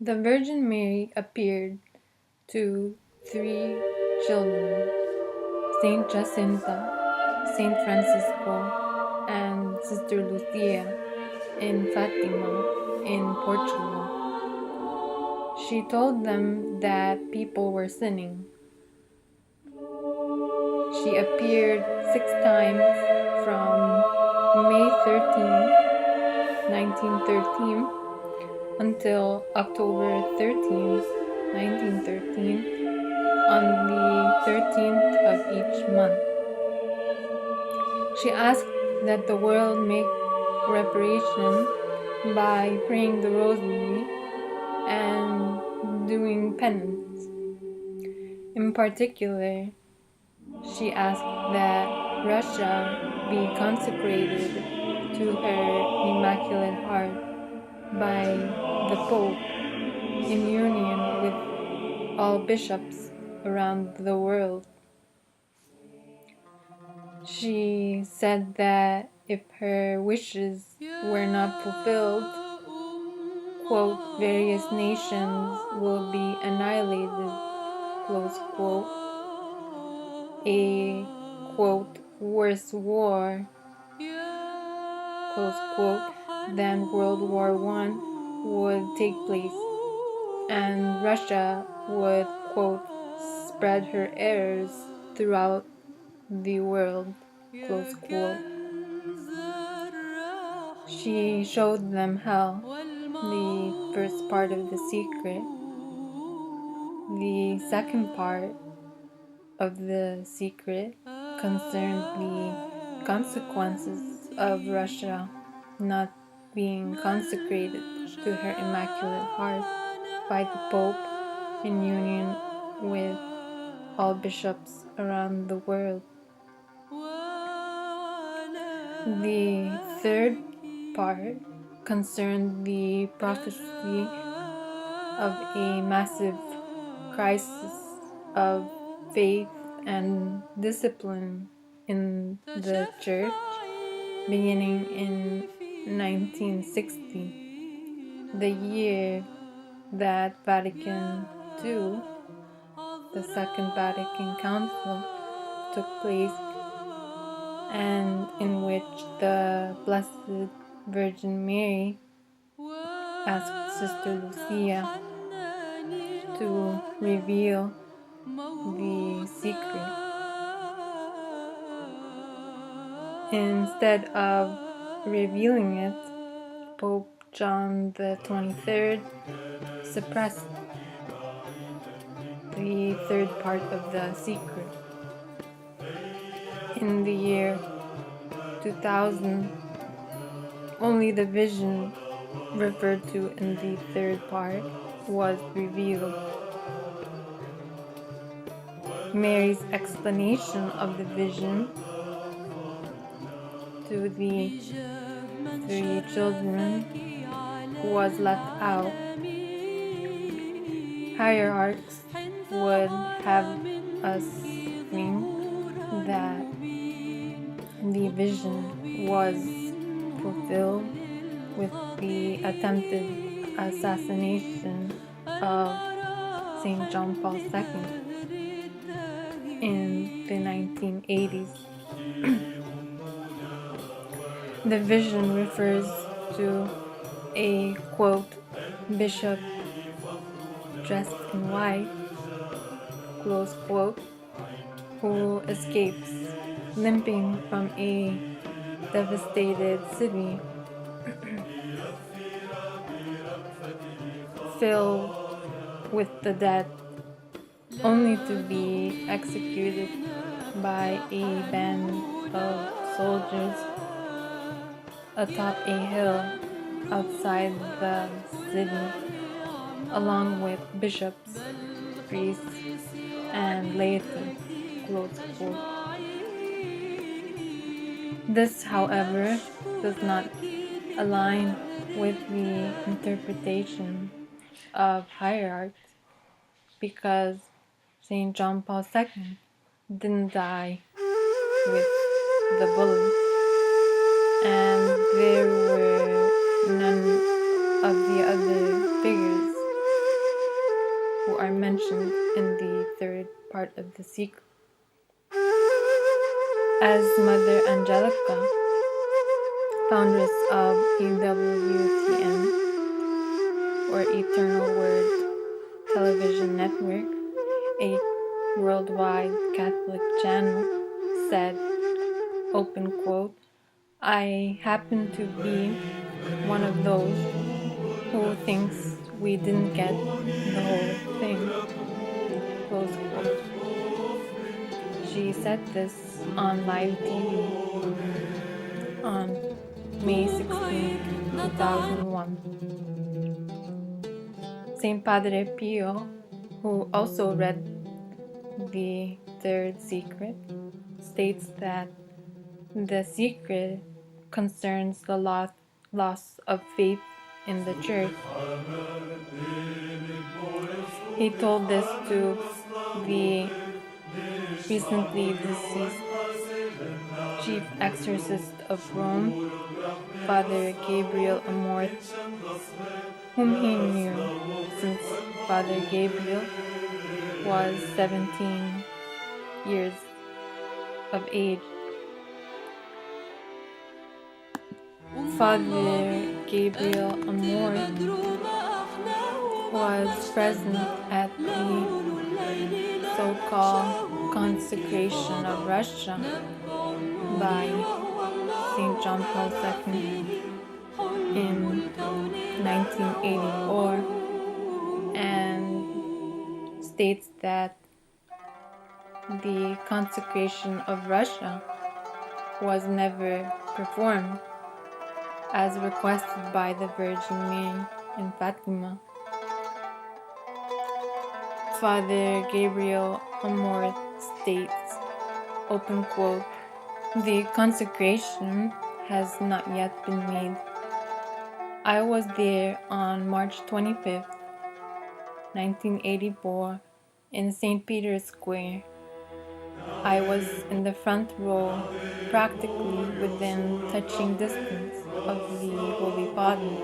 The Virgin Mary appeared to 3 children, Saint Jacinta, Saint Francisco, and Sister Lucia in Fatima in Portugal. She told them that people were sinning. She appeared 6 times from May 13, 1913 until October 13, 1913 on the 13th of each month. She asked that the world make reparation by praying the rosary and doing penance. In particular, she asked that Russia be consecrated to her Immaculate Heart by the Pope in union with all bishops around the world. She said that if her wishes were not fulfilled, quote, various nations will be annihilated, close quote. A, quote, worse war, close quote, than World War I would take place, and Russia would, quote, spread her errors throughout the world, close quote. She showed them hell, the first part of the secret. The second part of the secret concerned the consequences of Russia not being consecrated to her Immaculate Heart by the Pope in union with all bishops around the world. The third part concerned the prophecy of a massive crisis of faith and discipline in the Church beginning in 1960, the year that Vatican II, the Second Vatican Council, took place, and in which the Blessed Virgin Mary asked Sister Lucia to reveal the secret. Instead of revealing it, Pope John the 23rd suppressed the third part of the secret. In the year 2000, only the vision referred to in the third part was revealed. Mary's explanation of the vision to the 3 children was left out. Hierarchs would have us think that the vision was fulfilled with the attempted assassination of St. John Paul II in the 1980s. The vision refers to a, quote, bishop dressed in white, close quote, who escapes limping from a devastated city filled with the dead, only to be executed by a band of soldiers atop a hill outside the city, along with bishops, priests, and laity, close quote. This, however, does not align with the interpretation of hierarchs, because St. John Paul II didn't die with the bullet, and there were none of the other figures who are mentioned in the third part of The Secret. As Mother Angelica, foundress of EWTN, or Eternal Word Television Network, a worldwide Catholic channel, said, open quote, "I happen to be one of those who thinks we didn't get the whole thing," close quote. She said this on live TV on May 16, 2001. Saint Padre Pio, who also read The Third Secret, states that the secret concerns the loss of faith in the Church. He told this to the recently deceased chief exorcist of Rome, Father Gabriel Amorth, whom he knew since Father Gabriel was 17 years of age. Father Gabriel Amorth was present at the so-called consecration of Russia by St. John Paul II in 1984, and states that the consecration of Russia was never performed as requested by the Virgin Mary in Fatima. Father Gabriel Amorth states, open quote, "The consecration has not yet been made. I was there on March 25th, 1984, in St. Peter's Square. I was in the front row, practically within touching distance of the Holy Father.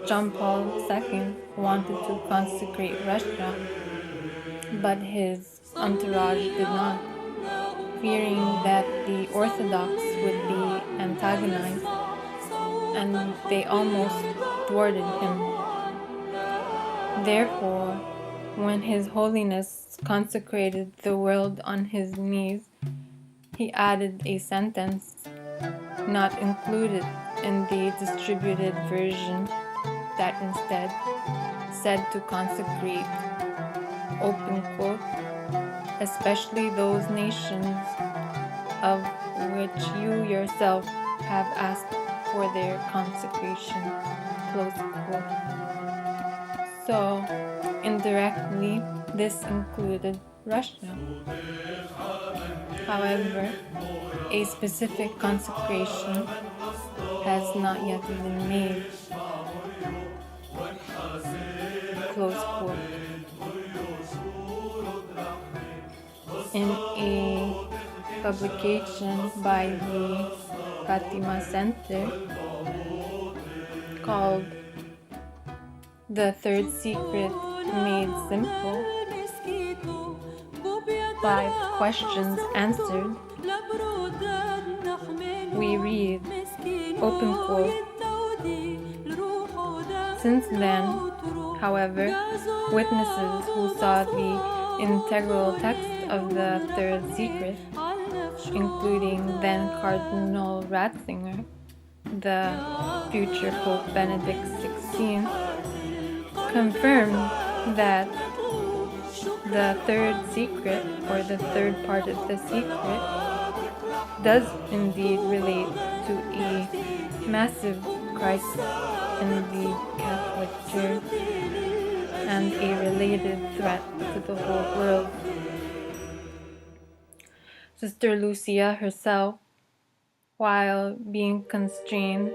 John Paul II wanted to consecrate Russia, but his entourage did not, fearing that the Orthodox would be antagonized, and they almost thwarted him. Therefore, when His Holiness consecrated the world on his knees, he added a sentence not included in the distributed version that instead said to consecrate, open quote, especially those nations of which you yourself have asked for their consecration, close quote. So, indirectly, this included Russia. However, a specific consecration has not yet been made, close quote. In a publication by the Fatima Center called The Third Secret Made Simple, 5 questions answered, we read, open quote, since then, however, witnesses who saw the integral text of the Third Secret, including then Cardinal Ratzinger, the future Pope Benedict XVI, confirmed that the Third Secret, or the third part of the secret, does indeed relate to a massive crisis in the Catholic Church and a related threat to the whole world. Sister Lucia herself, while being constrained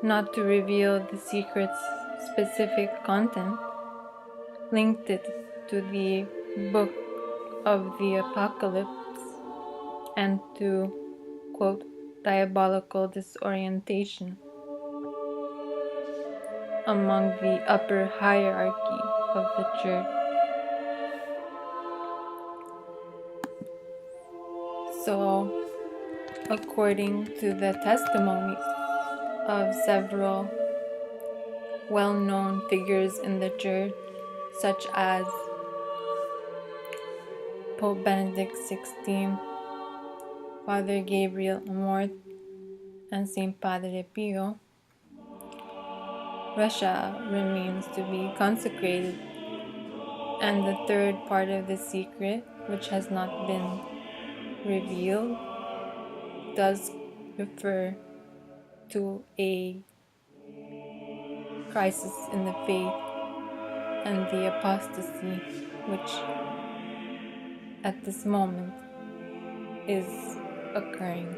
not to reveal the secret's specific content, linked it to the book of the Apocalypse and to, quote, diabolical disorientation. among the upper hierarchy of the church. So, according to the testimonies of several well-known figures in the church, such as Pope Benedict XVI, Father Gabriel Amort, and Saint Padre Pio, Russia remains to be consecrated, and the third part of the secret, which has not been revealed, does refer to a crisis in the faith and the apostasy, which at this moment is occurring.